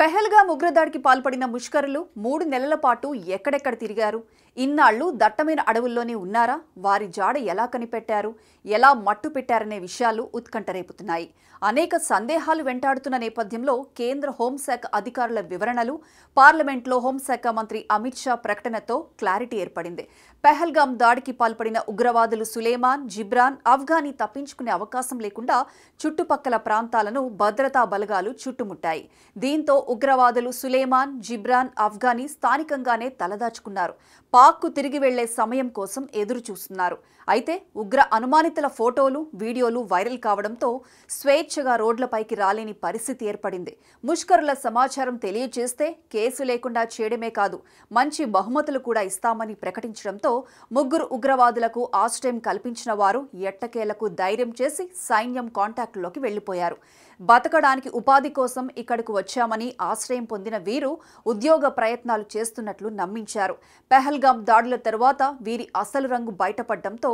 పెహల్గాం ఉగ్రదాడికి పాల్పడిన ముష్కరులు 3 నెలల పాటు ఎక్కడెక్కడ తిరిగారు? ఇన్నాళ్లు దట్టమైన అడవుల్లోనే ఉన్నారా? వారి జాడ ఎలా కనిపెట్టారు? ఎలా మట్టు పెట్టారనే విషయాలు ఉత్కంఠ రేపుతున్నాయి. అనేక సందేహాలు వెంటాడుతున్న నేపథ్యంలో కేంద్ర హోంశాఖ అధికారుల వివరణలు, పార్లమెంట్లో హోంశాఖ మంత్రి అమిత్ షా ప్రకటనతో క్లారిటీ ఏర్పడింది. పెహల్గాం దాడికి పాల్పడిన ఉగ్రవాదులు సులేమాన్, జిబ్రాన్, అఫ్ఘానీ తప్పించుకునే అవకాశం లేకుండా చుట్టుపక్కల ప్రాంతాలను భద్రతా బలగాలు చుట్టుముట్టాయి. దీంతో ఉగ్రవాదులు సులేమాన్, జిబ్రాన్, అఫ్ఘానీ స్థానికంగానే తలదాచుకున్నారు. పాక్కు తిరిగి వెళ్లే సమయం కోసం ఎదురు చూస్తున్నారు. అయితే ఉగ్ర అనుమానితుల ఫోటోలు, వీడియోలు వైరల్ కావడంతో స్వేచ్ఛగా రోడ్లపైకి రాలేని పరిస్థితి ఏర్పడింది. ముష్కరుల సమాచారం తెలియజేస్తే కేసు లేకుండా చేయడమే కాదు, మంచి బహుమతులు కూడా ఇస్తామని ప్రకటించడంతో ముగ్గురు ఉగ్రవాదులకు ఆశ్రయం కల్పించిన వారు ఎట్టకేలకు ధైర్యం చేసి సైన్యం కాంటాక్ట్లోకి వెళ్లిపోయారు. బతకడానికి ఉపాధి కోసం ఇక్కడకు వచ్చామని ఆశ్రయం పొందిన వీరు ఉద్యోగ ప్రయత్నాలు చేస్తున్నట్లు నమ్మించారు. పెహల్గాం దాడుల తరువాత వీరి అసలు రంగు బయటపడడంతో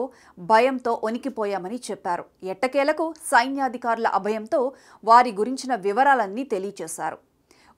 భయంతో వణికిపోయామని చెప్పారు. ఎట్టకేలకు సైన్యాధికారుల అభయంతో వారి గురించిన వివరాలన్నీ తెలియజేశారు.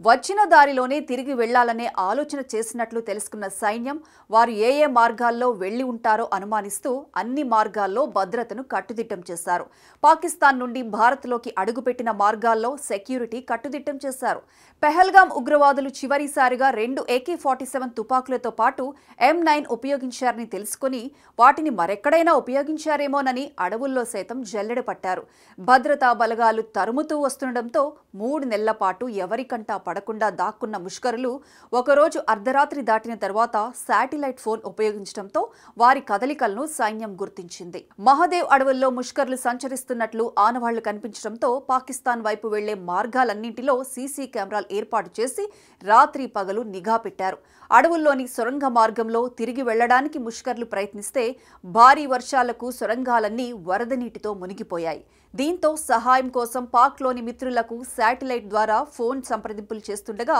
వచ్చిన దారిలోనే తిరిగి వెళ్లాలనే ఆలోచన చేసినట్లు తెలుసుకున్న సైన్యం వారు ఏ మార్గాల్లో వెళ్లి ఉంటారో అనుమానిస్తూ అన్ని మార్గాల్లో భద్రతను కట్టుదిట్టం చేశారు. పాకిస్తాన్ నుండి భారత్లోకి అడుగుపెట్టిన మార్గాల్లో సెక్యూరిటీ కట్టుదిట్టం చేశారు. పెహల్గాం ఉగ్రవాదులు చివరిసారిగా 2 AK-47 తుపాకులతో పాటు M9 ఉపయోగించారని తెలుసుకుని వాటిని మరెక్కడైనా ఉపయోగించారేమోనని అడవుల్లో సైతం జల్లెడ పట్టారు. భద్రతా బలగాలు తరుముతూ వస్తుండటంతో 3 నెలల పాటు ఎవరికంటా పడకుండా దాక్కున్న ముష్కరులు ఒకరోజు అర్ధరాత్రి దాటిన తర్వాత శాటిలైట్ ఫోన్ ఉపయోగించడంతో వారి కదలికలను సైన్యం గుర్తించింది. మహదేవ్ అడవుల్లో ముష్కరులు సంచరిస్తున్నట్లు ఆనవాళ్లు కనిపించడంతో పాకిస్తాన్ వైపు వెళ్లే మార్గాలన్నింటిలో సీసీ కెమెరాలు ఏర్పాటు చేసి రాత్రి పగలు నిఘా పెట్టారు. అడవుల్లోని సొరంగ మార్గంలో తిరిగి వెళ్లడానికి ముష్కరులు ప్రయత్నిస్తే భారీ వర్షాలకు సొరంగాలన్నీ వరద నీటితో మునిగిపోయాయి. దీంతో సహాయం కోసం పాక్లోని మిత్రులకు శాటిలైట్ ద్వారా ఫోన్ సంప్రదింపులు చేస్తుండగా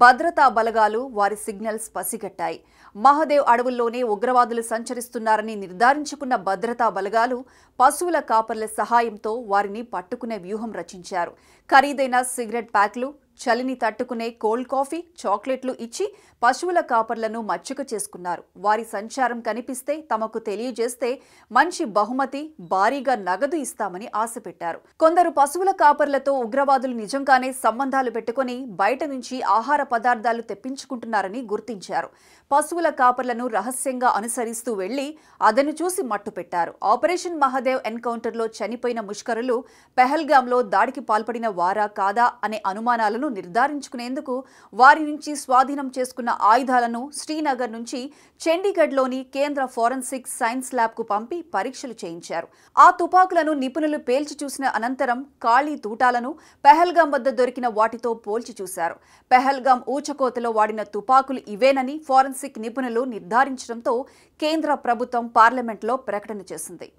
భద్రతా బలగాలు వారి సిగ్నల్స్ పసిగట్టాయి. మహదేవ్ అడవుల్లోనే ఉగ్రవాదులు సంచరిస్తున్నారని నిర్ధారించుకున్న భద్రతా బలగాలు పశువుల కాపర్ల సహాయంతో వారిని పట్టుకునే వ్యూహం రచించారు. ఖరీదైన సిగరెట్ ప్యాక్లు, చలిని తట్టుకునే కోల్డ్ కాఫీ, చాక్లెట్లు ఇచ్చి పశువుల కాపర్లను మచ్చుక చేసుకున్నారు. వారి సంచారం కనిపిస్తే తమకు తెలియజేస్తే మంచి బహుమతి, భారీగా నగదు ఇస్తామని ఆశ పెట్టారు. కొందరు పశువుల కాపర్లతో ఉగ్రవాదులు నిజంగానే సంబంధాలు పెట్టుకుని బయట నుంచి ఆహార పదార్థాలు తెప్పించుకుంటున్నారని గుర్తించారు. పశువుల కాపర్లను రహస్యంగా అనుసరిస్తూ వెళ్లి అదను చూసి మట్టుపెట్టారు. ఆపరేషన్ మహదేవ్ ఎన్కౌంటర్లో చనిపోయిన ముష్కరులు పెహల్గాంలో దాడికి పాల్పడిన వారా కాదా అనే అనుమానాలను నిర్ధారించుకునేందుకు వారి నుంచి స్వాధీనం చేసుకున్న ఆయుధాలను శ్రీనగర్ నుంచి చండీగఢ్లోని కేంద్ర ఫోరెన్సిక్ సైన్స్ ల్యాబ్కు పంపి పరీక్షలు చేయించారు. ఆ తుపాకులను నిపుణులు పేల్చి చూసిన అనంతరం ఖాళీ తూటాలను పెహల్గాం వద్ద దొరికిన వాటితో పోల్చి చూశారు. పెహల్గాం ఊచకోతలో వాడిన తుపాకులు ఇవేనని ఫోరెన్సిక్ నిపుణులు నిర్ధారించడంతో కేంద్ర ప్రభుత్వం పార్లమెంట్లో ప్రకటన చేసింది.